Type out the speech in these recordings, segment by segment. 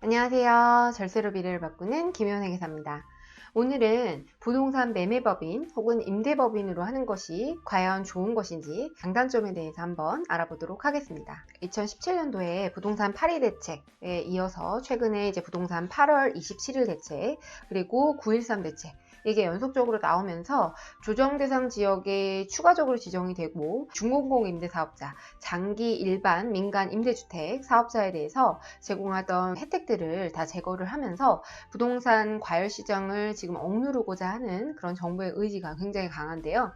안녕하세요. 절세로 미래를 바꾸는 김효은 회계사입니다. 오늘은 부동산 매매법인 혹은 임대법인으로 하는 것이 과연 좋은 것인지 장단점에 대해서 한번 알아보도록 하겠습니다. 2017년도에 부동산 8.2 대책에 이어서 최근에 이제 부동산 8월 27일 대책 그리고 9.13 대책 이게 연속적으로 나오면서 조정 대상 지역에 추가적으로 지정이 되고 중공공 임대사업자, 장기 일반 민간 임대주택 사업자에 대해서 제공하던 혜택들을 다 제거를 하면서 부동산 과열 시장을 지금 억누르고자 하는 그런 정부의 의지가 굉장히 강한데요.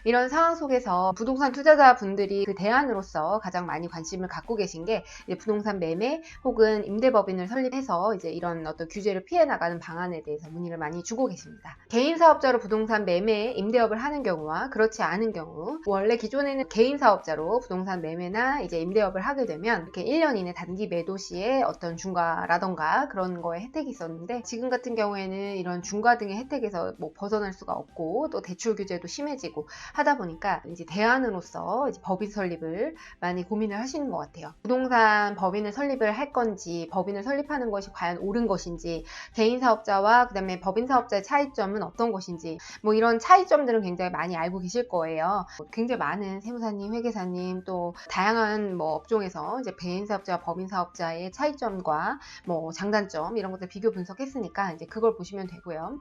이런 상황 속에서 부동산 투자자분들이 그 대안으로서 가장 많이 관심을 갖고 계신 게 이제 부동산 매매 혹은 임대법인을 설립해서 이제 이런 어떤 규제를 피해 나가는 방안에 대해서 문의를 많이 주고 계십니다. 개인 사업자로 부동산 매매, 임대업을 하는 경우와 그렇지 않은 경우, 원래 기존에는 개인 사업자로 부동산 매매나 이제 임대업을 하게 되면 이렇게 1년 이내 단기 매도 시에 어떤 중과라던가 그런 거에 혜택이 있었는데, 지금 같은 경우에는 이런 중과 등의 혜택에서 벗어날 수가 없고 또 대출 규제도 심해지고 하다 보니까 이제 대안으로서 이제 법인 설립을 많이 고민을 하시는 것 같아요. 부동산 법인을 설립을 할 건지, 법인을 설립하는 것이 과연 옳은 것인지, 개인 사업자와 그 다음에 법인 사업자의 차이점은 어떤 것인지, 이런 차이점들은 굉장히 많이 알고 계실 거예요. 굉장히 많은 세무사님, 회계사님, 또 다양한 업종에서 이제 개인 사업자와 법인 사업자의 차이점과 장단점 이런 것들 비교 분석했으니까 이제 그걸 보시면 되고요.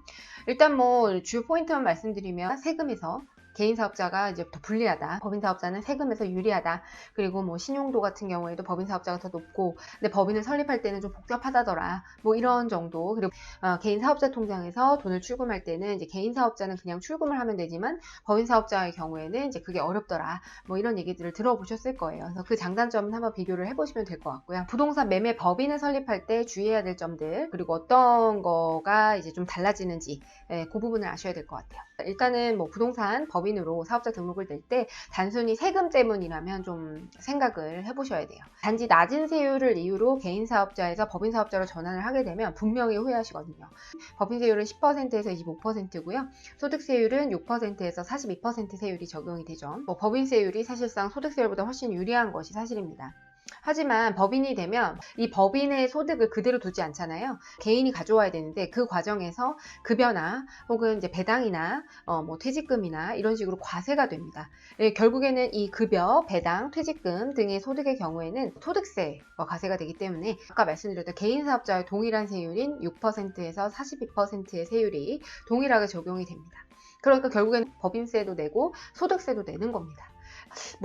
일단 주요 포인트만 말씀드리면, 세금에서 개인 사업자가 이제 더 불리하다, 법인 사업자는 세금에서 유리하다, 그리고 신용도 같은 경우에도 법인 사업자가 더 높고, 근데 법인을 설립할 때는 좀 복잡하다더라, 이런 정도. 그리고 개인 사업자 통장에서 돈을 출금할 때는 이제 개인 사업자는 그냥 출금을 하면 되지만 법인 사업자의 경우에는 이제 그게 어렵더라, 이런 얘기들을 들어보셨을 거예요. 그래서 그 장단점은 한번 비교를 해보시면 될 것 같고요. 부동산 매매 법인을 설립할 때 주의해야 될 점들, 그리고 어떤 거가 이제 좀 달라지는지, 그 부분을 아셔야 될 것 같아요. 일단은 부동산 법인으로 사업자 등록을 낼 때 단순히 세금 때문이라면 좀 생각을 해보셔야 돼요. 단지 낮은 세율을 이유로 개인 사업자에서 법인 사업자로 전환을 하게 되면 분명히 후회하시거든요. 법인 세율은 10%에서 25%고요. 소득세율은 6%에서 42% 세율이 적용이 되죠. 법인 세율이 사실상 소득세율보다 훨씬 유리한 것이 사실입니다. 하지만 법인이 되면 이 법인의 소득을 그대로 두지 않잖아요. 개인이 가져와야 되는데, 그 과정에서 급여나 혹은 이제 배당이나 퇴직금이나 이런 식으로 과세가 됩니다. 결국에는 이 급여, 배당, 퇴직금 등의 소득의 경우에는 소득세와 과세가 되기 때문에 아까 말씀드렸던 개인 사업자의 동일한 세율인 6%에서 42%의 세율이 동일하게 적용이 됩니다. 그러니까 결국에는 법인세도 내고 소득세도 내는 겁니다.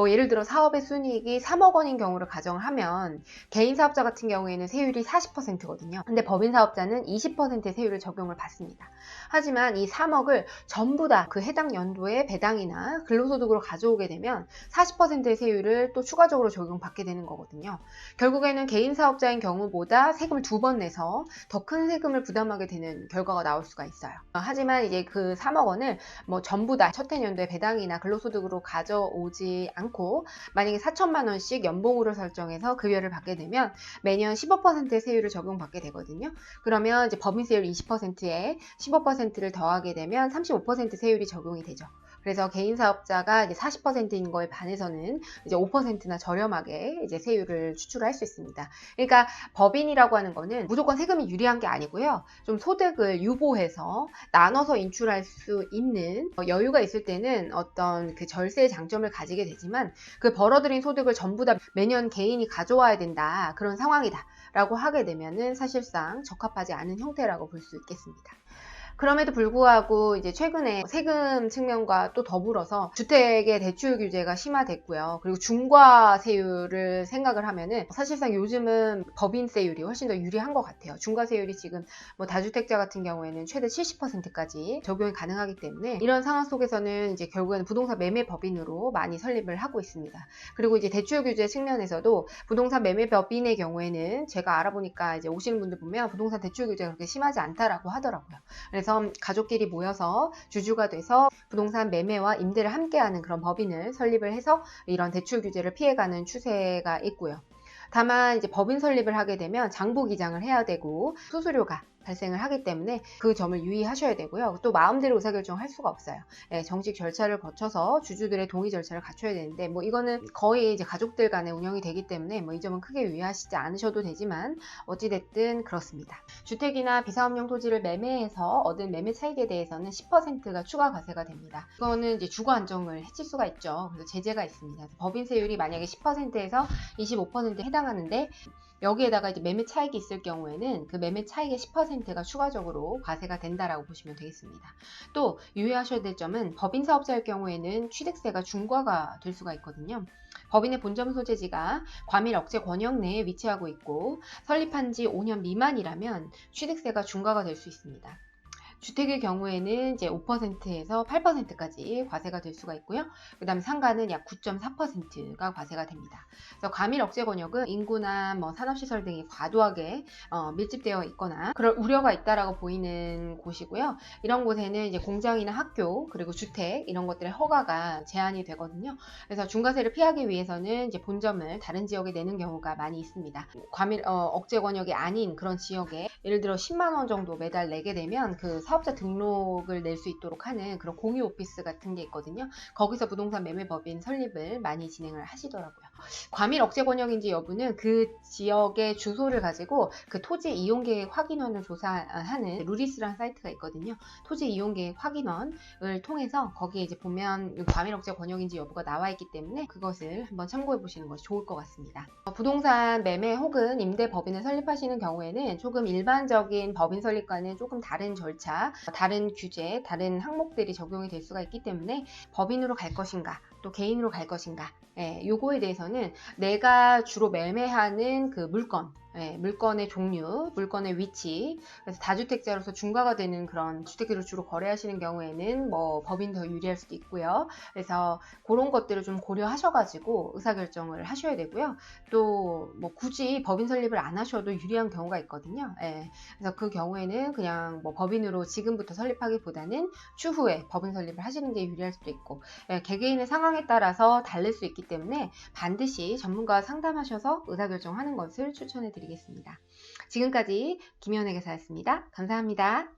예를 들어 사업의 순이익이 3억 원인 경우를 가정을 하면 개인 사업자 같은 경우에는 세율이 40%거든요. 근데 법인 사업자는 20%의 세율을 적용을 받습니다. 하지만 이 3억을 전부 다 그 해당 연도의 배당이나 근로소득으로 가져오게 되면 40%의 세율을 또 추가적으로 적용받게 되는 거거든요. 결국에는 개인 사업자인 경우보다 세금을 2번 내서 더 큰 세금을 부담하게 되는 결과가 나올 수가 있어요. 하지만 이제 그 3억 원을 전부 다 첫 해년도에 배당이나 근로소득으로 가져오지 않고 만약에 4천만 원씩 연봉으로 설정해서 급여를 받게 되면 매년 15%의 세율을 적용받게 되거든요. 그러면 이제 법인세율 20%에 15%를 더하게 되면 35% 세율이 적용이 되죠. 그래서 개인 사업자가 이제 40%인 거에 반해서는 이제 5%나 저렴하게 이제 세율을 추출할 수 있습니다. 그러니까 법인이라고 하는 거는 무조건 세금이 유리한 게 아니고요. 좀 소득을 유보해서 나눠서 인출할 수 있는 여유가 있을 때는 어떤 그 절세의 장점을 가지게 되지만, 그 벌어들인 소득을 전부 다 매년 개인이 가져와야 된다, 그런 상황이다 라고 하게 되면은 사실상 적합하지 않은 형태라고 볼 수 있겠습니다. 그럼에도 불구하고 이제 최근에 세금 측면과 또 더불어서 주택의 대출 규제가 심화됐고요. 그리고 중과세율을 생각을 하면은 사실상 요즘은 법인세율이 훨씬 더 유리한 것 같아요. 중과세율이 지금 다주택자 같은 경우에는 최대 70%까지 적용이 가능하기 때문에 이런 상황 속에서는 이제 결국에는 부동산 매매 법인으로 많이 설립을 하고 있습니다. 그리고 이제 대출 규제 측면에서도 부동산 매매 법인의 경우에는 제가 알아보니까 이제 오시는 분들 보면 부동산 대출 규제가 그렇게 심하지 않다라고 하더라고요. 그래서 가족끼리 모여서 주주가 돼서 부동산 매매와 임대를 함께하는 그런 법인을 설립을 해서 이런 대출 규제를 피해가는 추세가 있고요. 다만 이제 법인 설립을 하게 되면 장부 기장을 해야 되고 수수료가 발생을 하기 때문에 그 점을 유의하셔야 되고요. 또 마음대로 의사결정을 할 수가 없어요. 예, 정식 절차를 거쳐서 주주들의 동의 절차를 갖춰야 되는데 뭐 이거는 거의 이제 가족들 간에 운영이 되기 때문에 뭐 이 점은 크게 유의하시지 않으셔도 되지만 어찌됐든 그렇습니다. 주택이나 비사업용 토지를 매매해서 얻은 매매 차익에 대해서는 10%가 추가 과세가 됩니다. 이거는 이제 주거 안정을 해칠 수가 있죠. 그래서 제재가 있습니다. 법인세율이 만약에 10%에서 25%에 해당하는데 여기에다가 이제 매매 차익이 있을 경우에는 그 매매 차익의 10%가 추가적으로 과세가 된다라고 보시면 되겠습니다. 또 유의하셔야 될 점은 법인 사업자일 경우에는 취득세가 중과가 될 수가 있거든요. 법인의 본점 소재지가 과밀 억제 권역 내에 위치하고 있고 설립한 지 5년 미만이라면 취득세가 중과가 될 수 있습니다. 주택의 경우에는 이제 5%에서 8%까지 과세가 될 수가 있고요. 그 다음에 상가는 약 9.4%가 과세가 됩니다. 그래서 과밀 억제 권역은 인구나 뭐 산업시설 등이 과도하게 밀집되어 있거나 그럴 우려가 있다라고 보이는 곳이고요. 이런 곳에는 이제 공장이나 학교 그리고 주택 이런 것들의 허가가 제한이 되거든요. 그래서 중과세를 피하기 위해서는 이제 본점을 다른 지역에 내는 경우가 많이 있습니다. 과밀 억제 권역이 아닌 그런 지역에 예를 들어 10만 원 정도 매달 내게 되면 그 사업자 등록을 낼 수 있도록 하는 그런 공유 오피스 같은 게 있거든요. 거기서 부동산 매매법인 설립을 많이 진행을 하시더라고요. 과밀 억제 권역인지 여부는 그 지역의 주소를 가지고 그 토지 이용 계획 확인원을 조사하는 루리스라는 사이트가 있거든요. 토지 이용 계획 확인원을 통해서 거기에 이제 보면 과밀 억제 권역인지 여부가 나와 있기 때문에 그것을 한번 참고해 보시는 것이 좋을 것 같습니다. 부동산 매매 혹은 임대 법인을 설립하시는 경우에는 조금 일반적인 법인 설립과는 조금 다른 절차 다른 규제, 다른 항목들이 적용이 될 수가 있기 때문에 법인으로 갈 것인가, 또 개인으로 갈 것인가, 요거에 대해서는 내가 주로 매매하는 그 물건, 물건의 종류, 물건의 위치, 그래서 다주택자로서 중과가 되는 그런 주택들을 주로 거래하시는 경우에는 뭐 법인 더 유리할 수도 있고요. 그래서 그런 것들을 좀 고려하셔가지고 의사결정을 하셔야 되고요. 또 뭐 굳이 법인 설립을 안 하셔도 유리한 경우가 있거든요. 그래서 그 경우에는 그냥 뭐 법인으로 지금부터 설립하기보다는 추후에 법인 설립을 하시는 게 유리할 수도 있고, 개개인의 상황에 따라서 다를 수 있기 때문에 반드시 전문가와 상담하셔서 의사결정하는 것을 추천해 드리겠습니다. 지금까지 김희원의 계사였습니다. 감사합니다.